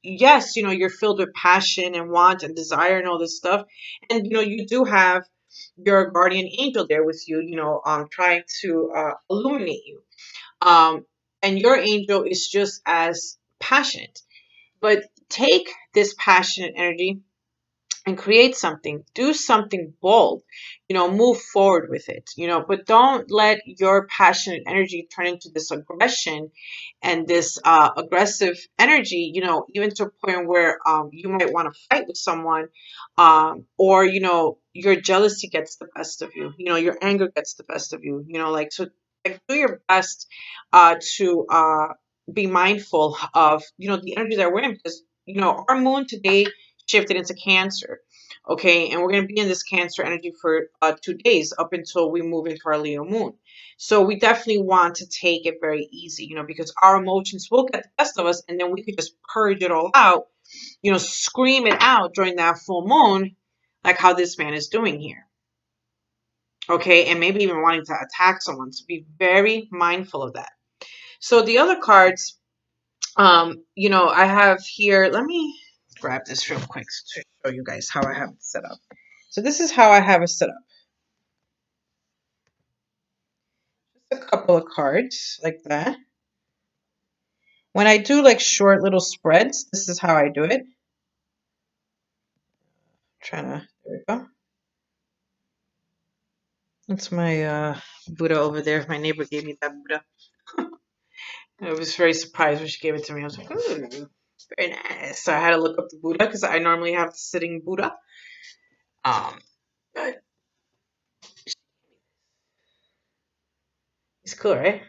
Yes, you're filled with passion and want and desire and all this stuff, and you do have your guardian angel there with you, trying to illuminate you. And your angel is just as passionate, but take this passionate energy and create something, do something bold, move forward with it, but don't let your passionate energy turn into this aggression and this aggressive energy, even to a point where you might want to fight with someone, or, your jealousy gets the best of you, your anger gets the best of you, like, so like, do your best to be mindful of, the energy that we're in, because, our moon today shifted into Cancer. Okay, and we're going to be in this Cancer energy for 2 days up until we move into our Leo moon. So we definitely want to take it very easy, because our emotions will get the best of us, and then we could just purge it all out, scream it out during that full moon, like how this man is doing here. Okay, and maybe even wanting to attack someone. So be very mindful of that. So the other cards, I have here, let me grab this real quick to show you guys how I have it set up. So this is how I have it set up. Just a couple of cards like that. When I do like short little spreads, this is how I do it. There we go. That's my Buddha over there. My neighbor gave me that Buddha. I was very surprised when she gave it to me. I was like, ooh, very nice. So I had to look up the Buddha because I normally have the sitting Buddha. But it's cool, right?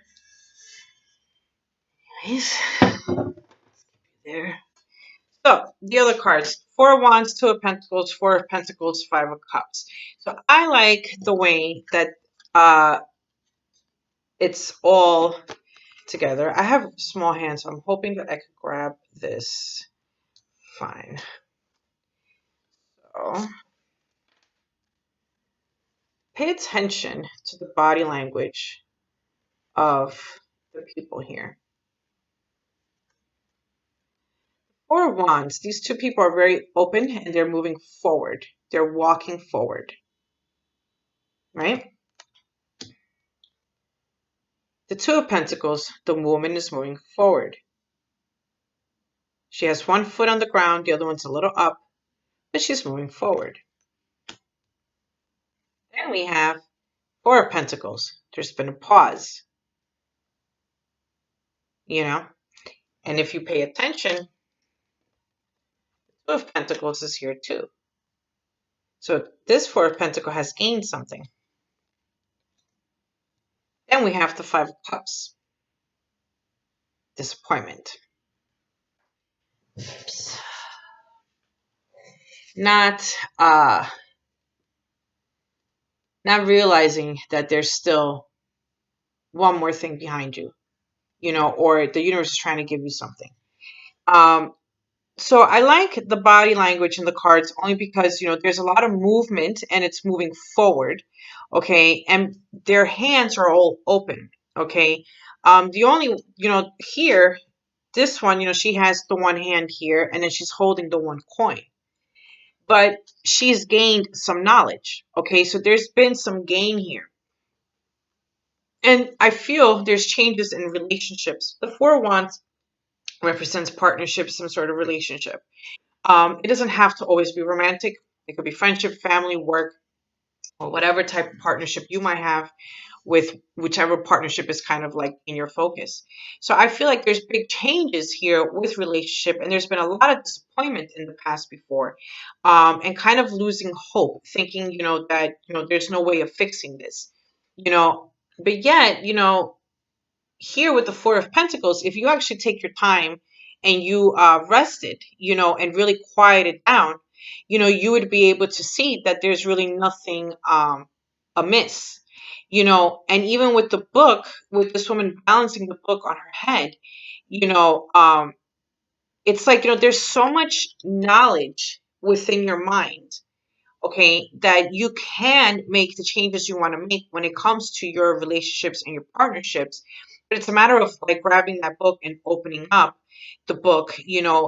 Anyways, there. So the other cards: Four of Wands, Two of Pentacles, Four of Pentacles, Five of Cups. So I like the way that it's all together. I have small hands, so I'm hoping that I could grab this fine. So pay attention to the body language of the people here. Four of Wands, these two people are very open and they're moving forward. They're walking forward, right? The Two of Pentacles, the woman is moving forward. She has one foot on the ground, the other one's a little up, but she's moving forward. Then we have Four of Pentacles. There's been a pause, and if you pay attention, Two of Pentacles is here too. So this Four of Pentacles has gained something. Then we have the Five of Cups. Disappointment. Oops. Not realizing that there's still one more thing behind you, or the universe is trying to give you something. So I like the body language in the cards only because, there's a lot of movement and it's moving forward. Okay. And their hands are all open. Okay. The only, here, this one, she has the one hand here and then she's holding the one coin. But she's gained some knowledge. Okay. So there's been some gain here. And I feel there's changes in relationships. The Four of Wands represents partnership, some sort of relationship. It doesn't have to always be romantic. It could be friendship, family, work, or whatever type of partnership you might have with whichever partnership is kind of like in your focus. So I feel like there's big changes here with relationship, and there's been a lot of disappointment in the past before, and kind of losing hope, thinking, that, there's no way of fixing this, but yet, here with the Four of Pentacles, if you actually take your time and you rested, and really quieted down, you would be able to see that there's really nothing amiss, and even with the book, with this woman balancing the book on her head, it's like, there's so much knowledge within your mind, okay, that you can make the changes you want to make when it comes to your relationships and your partnerships. But it's a matter of like grabbing that book and opening up the book,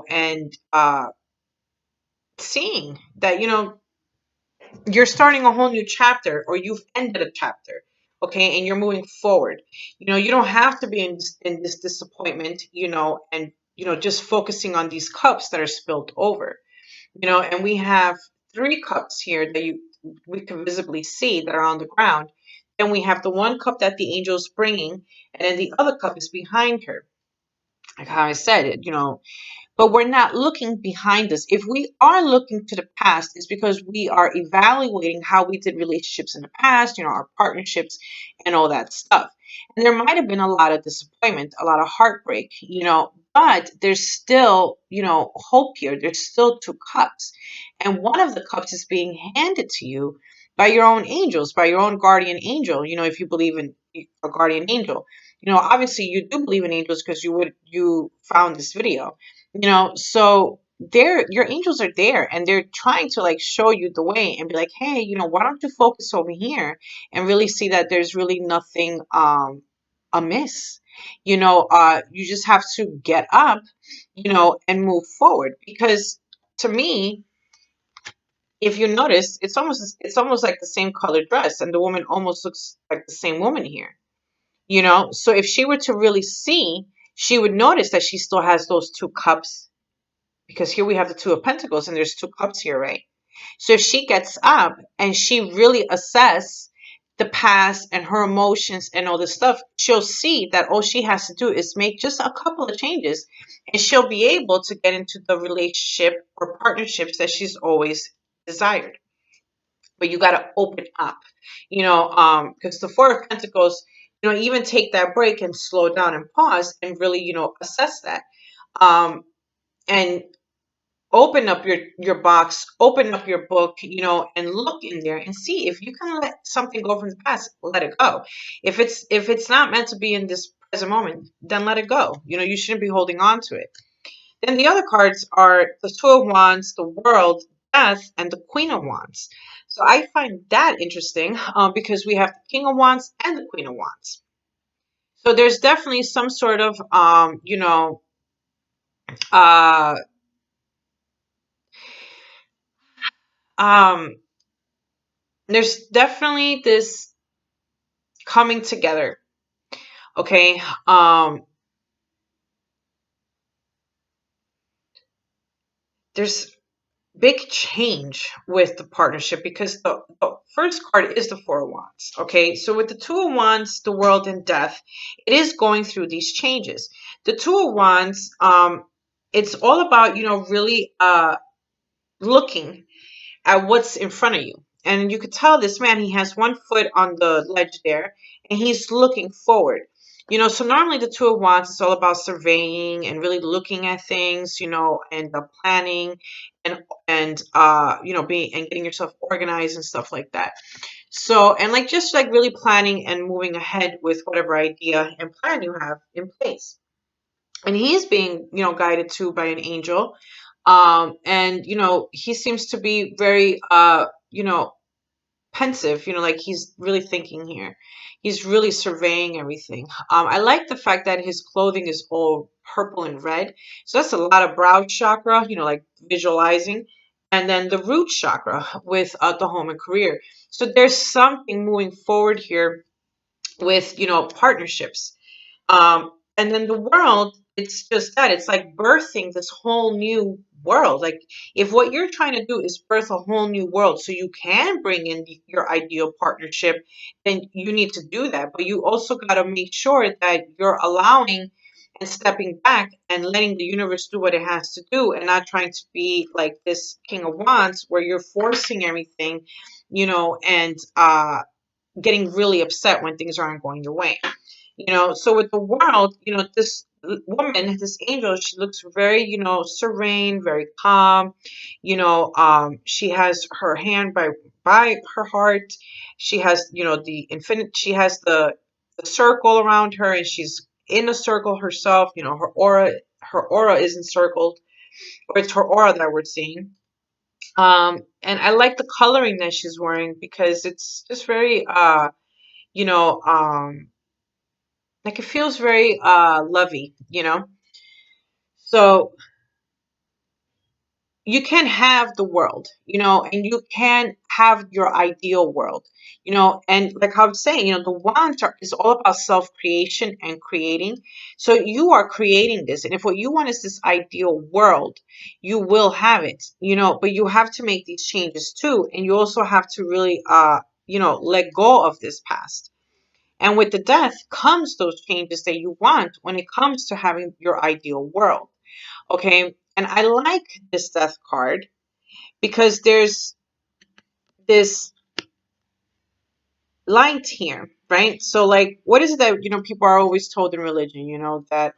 and seeing that, you're starting a whole new chapter, or you've ended a chapter, okay, and you're moving forward. You don't have to be in this disappointment, and just focusing on these cups that are spilled over, and we have three cups here that you we can visibly see that are on the ground. Then we have the one cup that the angel is bringing, and then the other cup is behind her. Like how I said it, but we're not looking behind us. If we are looking to the past, it's because we are evaluating how we did relationships in the past, our partnerships and all that stuff. And there might have been a lot of disappointment, a lot of heartbreak, but there's still, hope here. There's still two cups. And one of the cups is being handed to you by your own angels, by your own guardian angel, if you believe in a guardian angel. Obviously you do believe in angels because you found this video, so your angels are there and they're trying to like show you the way and be like, hey, why don't you focus over here and really see that there's really nothing amiss. You just have to get up, and move forward, because to me, if you notice, it's almost like the same colored dress, and the woman almost looks like the same woman here. So if she were to really see, she would notice that she still has those two cups, because here we have the two of pentacles and there's two cups here, right? So if she gets up and she really assess the past and her emotions and all this stuff, she'll see that all she has to do is make just a couple of changes, and she'll be able to get into the relationship or partnerships that she's always desired. But you got to open up, because the Four of Pentacles, even take that break and slow down and pause and really, assess that. And open up your box, open up your book, and look in there and see if you can let something go from the past. Let it go. If it's not meant to be in this present moment, then let it go. You shouldn't be holding on to it. Then the other cards are the Two of Wands, the World, Death, and the Queen of Wands. So I find that interesting, because we have the King of Wands and the Queen of Wands. So there's definitely some sort of uh um there's definitely this coming together. Okay. There's big change with the partnership, because the first card is the Four of Wands. Okay. So with the Two of Wands, the World, and Death, it is going through these changes. The Two of Wands, it's all about, really looking at what's in front of you. And you could tell this man, he has one foot on the ledge there, and he's looking forward. So normally the Two of Wands is all about surveying and really looking at things, and planning and being and getting yourself organized and stuff like that. So, and like just like really planning and moving ahead with whatever idea and plan you have in place. And he's being, guided to by an angel. And he seems to be very pensive, like he's really thinking here. He's really surveying everything. I like the fact that his clothing is all purple and red. So that's a lot of brow chakra, like visualizing. And then the root chakra with the home and career. So there's something moving forward here with, partnerships. And then the world, it's just that. It's like birthing this whole new world. Like if what you're trying to do is birth a whole new world so you can bring in your ideal partnership, then you need to do that. But you also got to make sure that you're allowing and stepping back and letting the universe do what it has to do, and not trying to be like this King of Wands where you're forcing everything, and getting really upset when things aren't going your way. So with the world, this woman, this angel, she looks very, serene, very calm. She has her hand by her heart. She has, the infinite. She has the circle around her, and she's in a circle herself. Her aura is encircled, or it's her aura that we're seeing. And I like the coloring that she's wearing, because it's just very, you know, um, like it feels very lovey. So, you can have the world, and you can have your ideal world, and like I was saying, the wands is all about self-creation and creating. So you are creating this, and if what you want is this ideal world, you will have it, but you have to make these changes too, and you also have to really let go of this past. And with the death comes those changes that you want when it comes to having your ideal world. Okay. And I like this death card because there's this light here, right? So like what is it that people are always told in religion, that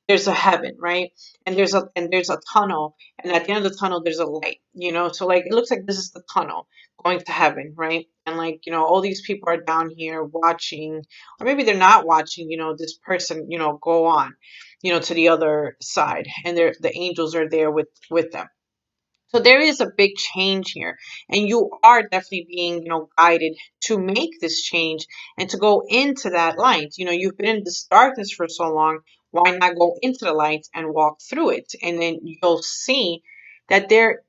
there's a heaven, right? And there's a tunnel, and at the end of the tunnel there's a light, so like it looks like this is the tunnel going to heaven, right? And like, all these people are down here watching, or maybe they're not watching, this person, go on, to the other side, and the angels are there with them. So there is a big change here, and you are definitely being, guided to make this change and to go into that light. You've been in this darkness for so long. Why not go into the light and walk through it? And then you'll see that there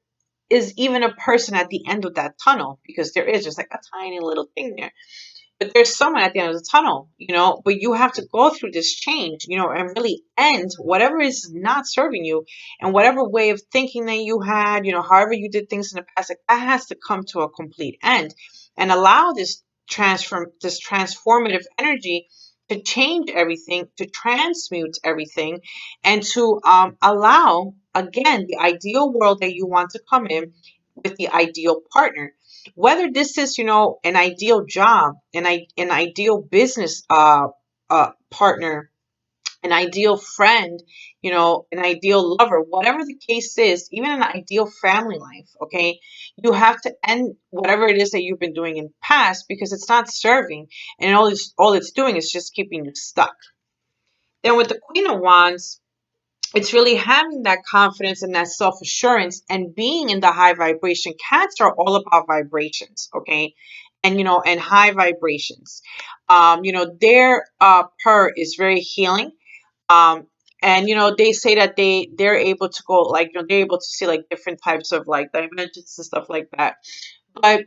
is even a person at the end of that tunnel, because there is just like a tiny little thing there, but there's someone at the end of the tunnel, but you have to go through this change, and really end whatever is not serving you, and whatever way of thinking that you had, however you did things in the past, like that has to come to a complete end, and allow this transformative energy to change everything, to transmute everything, and to allow again the ideal world that you want to come in with the ideal partner, whether this is an ideal job, an ideal business partner, an ideal friend, an ideal lover, whatever the case is, even an ideal family life. Okay, you have to end whatever it is that you've been doing in the past, because it's not serving, and all it's doing is just keeping you stuck. Then with the Queen of Wands, it's really having that confidence and that self assurance and being in the high vibration. Cats are all about vibrations, okay? And and high vibrations. Their purr is very healing. Um, and they say that they're able to go, like, they're able to see like different types of like dimensions and stuff like that. But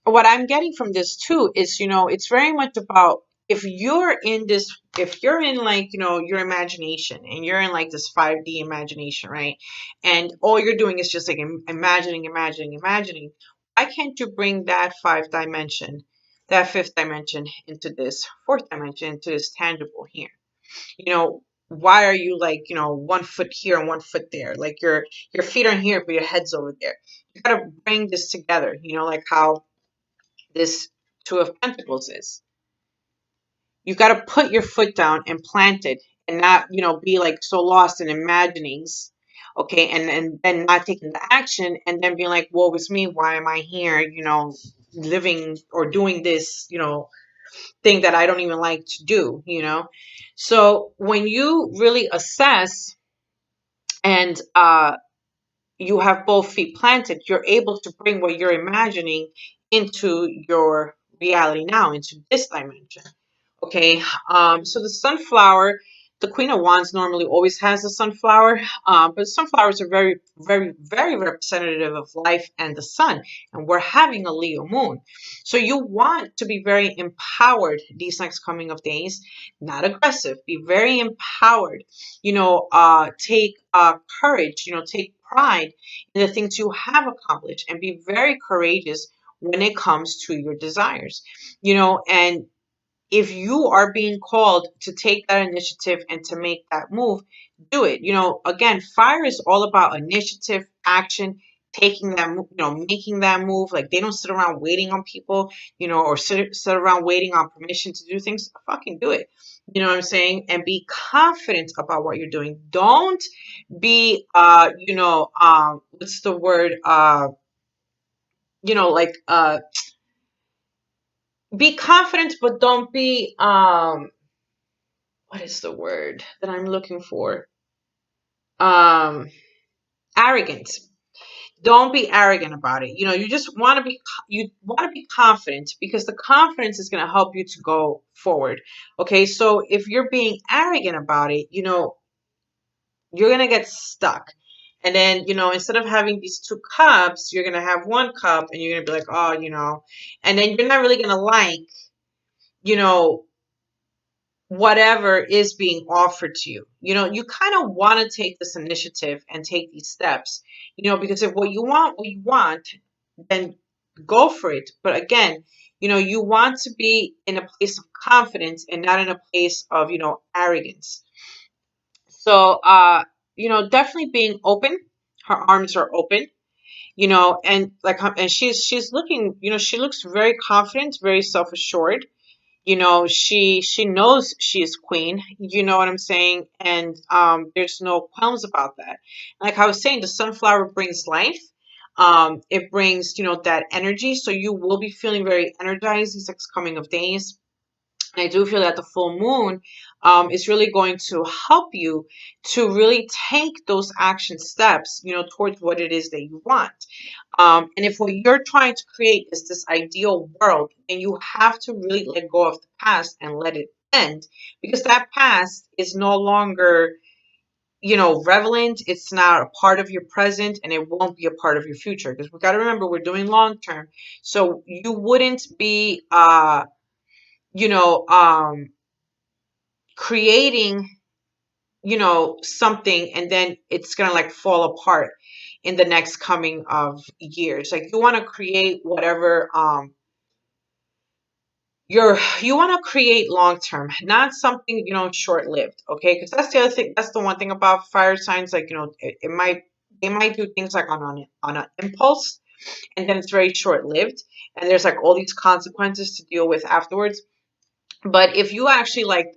what I'm getting from this too is, it's very much about, if you're in like, your imagination, and you're in like this 5D imagination, right? And all you're doing is just like imagining, imagining, imagining. Why can't you bring that fifth dimension into this fourth dimension, into this tangible here? Why are you like, 1 foot here and 1 foot there? Like your feet are here, but your head's over there. You gotta bring this together, like how this Two of Pentacles is. You got to put your foot down and plant it, and not, be like so lost in imaginings. Okay. And then not taking the action, and then being like, woe is me. Why am I here? Living or doing this, thing that I don't even like to do. So when you really assess, and you have both feet planted, you're able to bring what you're imagining into your reality now, into this dimension. Okay, so the sunflower, the Queen of Wands normally always has the sunflower, but sunflowers are very, very, very representative of life and the sun, and we're having a Leo moon. So you want to be very empowered these next coming of days, not aggressive, be very empowered, take courage, take pride in the things you have accomplished, and be very courageous when it comes to your desires, and if you are being called to take that initiative and to make that move, do it. Again, fire is all about initiative, action, taking that, making that move. Like they don't sit around waiting on people, or sit around waiting on permission to do things. Fucking do it. You know what I'm saying? And be confident about what you're doing. Don't be, what's the word? Like, be confident, but don't be, what is the word that I'm looking for? Um, Arrogant. Don't be arrogant about it. You just want to be confident, because the confidence is going to help you to go forward. Okay, so if you're being arrogant about it, you're going to get stuck. And then, instead of having these two cups, you're going to have one cup and you're going to be like, oh, and then you're not really going to like, you know, whatever is being offered to you. You kind of want to take this initiative and take these steps, because if what you want, then go for it. But again, you want to be in a place of confidence and not in a place of, arrogance. So, definitely being open. Her arms are open, and like, and she's looking, she looks very confident, very self-assured. She knows she's queen, you know what I'm saying? And there's no qualms about that. Like I was saying, the sunflower brings life. It brings, that energy. So you will be feeling very energized these next coming of days. And I do feel that the full moon is really going to help you to really take those action steps, towards what it is that you want. And if what you're trying to create is this ideal world, then you have to really let go of the past and let it end, because that past is no longer, relevant. It's not a part of your present, and it won't be a part of your future. Because we got to remember, we're doing long term, so you wouldn't be, you know, um, creating, something, and then it's gonna like fall apart in the next coming of years. Like, you want to create whatever, you want to create long term, not something, short lived. Okay, because that's the other thing. That's the one thing about fire signs. Like, it might, they might do things like on an impulse, and then it's very short lived, and there's like all these consequences to deal with afterwards. But if you actually like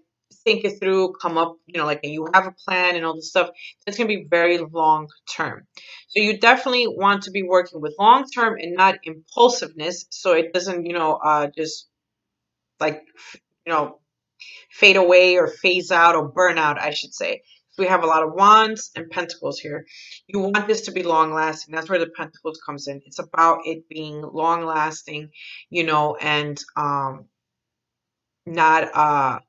think it through, come up, like, and you have a plan and all this stuff, it's going to be very long term. So you definitely want to be working with long term and not impulsiveness, so it doesn't, just like, you know, fade away or phase out or burn out, I should say. So we have a lot of wands and pentacles here. You want this to be long lasting. That's where the pentacles comes in. It's about it being long lasting, and not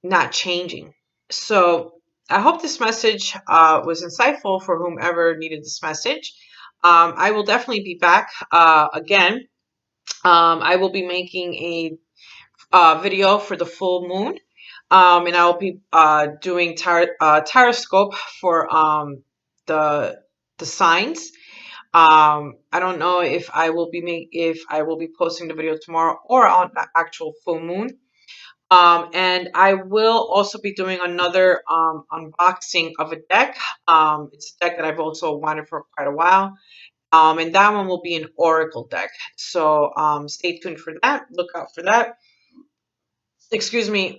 not changing. So I hope this message was insightful for whomever needed this message. I will definitely be back again. I will be making a video for the full moon, and I'll be doing taroscope for the signs. I don't know if I will be posting the video tomorrow or on the actual full moon. And I will also be doing another unboxing of a deck. It's a deck that I've also wanted for quite a while. And that one will be an oracle deck. So stay tuned for that. Look out for that. Excuse me.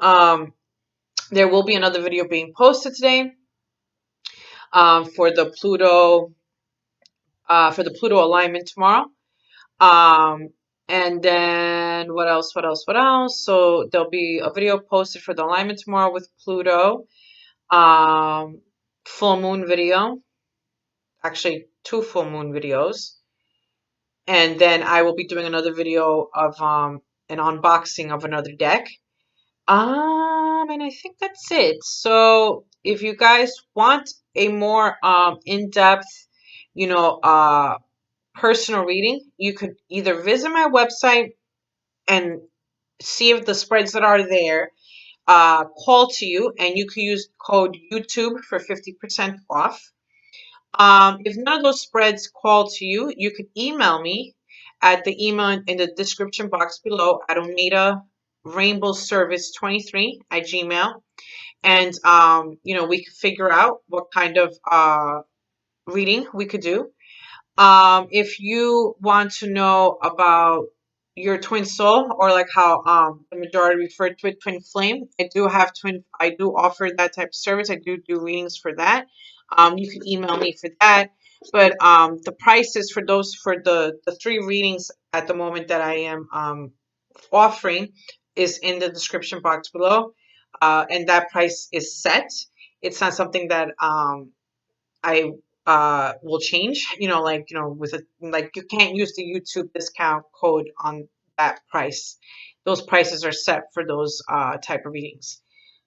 There will be another video being posted today for the Pluto alignment tomorrow. Um, and then what else? What else? What else? So there'll be a video posted for the alignment tomorrow with Pluto. Um, full moon video. Actually, two full moon videos. And then I will be doing another video of an unboxing of another deck. And I think that's it. So if you guys want a more in-depth, you know, uh personal reading, you could either visit my website and see if the spreads that are there call to you, and you could use code YouTube for 50% off. If none of those spreads call to you, you could email me at the email in the description box below at Oneida Rainbow Service 23 at Gmail. And, we could figure out what kind of reading we could do. If you want to know about your twin soul, or like how the majority refer to it, twin flame, I do offer that type of service. I do readings for that. You can email me for that. But the prices for the three readings at the moment that I am offering is in the description box below. And that price is set. It's not something that I will change, like, with a, like, you can't use the YouTube discount code on that price. Those prices are set for those type of readings.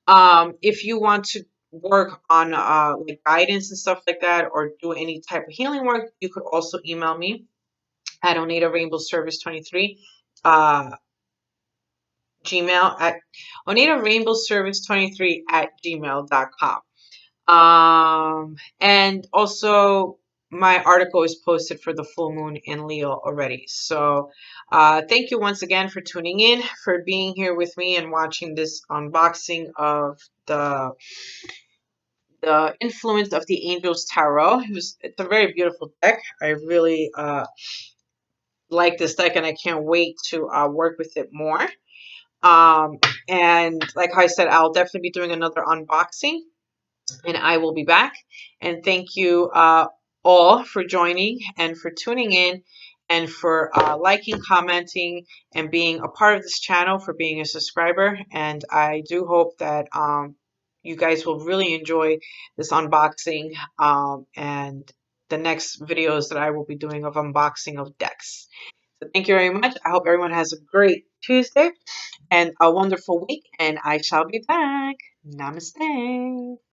If you want to work on like guidance and stuff like that, or do any type of healing work, you could also email me at Oneida Rainbow Service 23 uh, Gmail at Oneida Rainbow Service 23 at gmail.com. And also my article is posted for the full moon in Leo already. So thank you once again for tuning in, for being here with me and watching this unboxing of the influence of the Angels Tarot. It's a very beautiful deck. I really like this deck, and I can't wait to work with it more. And like I said, I'll definitely be doing another unboxing, and I will be back. And thank you all for joining and for tuning in, and for liking, commenting, and being a part of this channel, for being a subscriber. And I do hope that you guys will really enjoy this unboxing and the next videos that I will be doing of unboxing of decks. So thank you very much. I hope everyone has a great Tuesday and a wonderful week, and I shall be back. Namaste.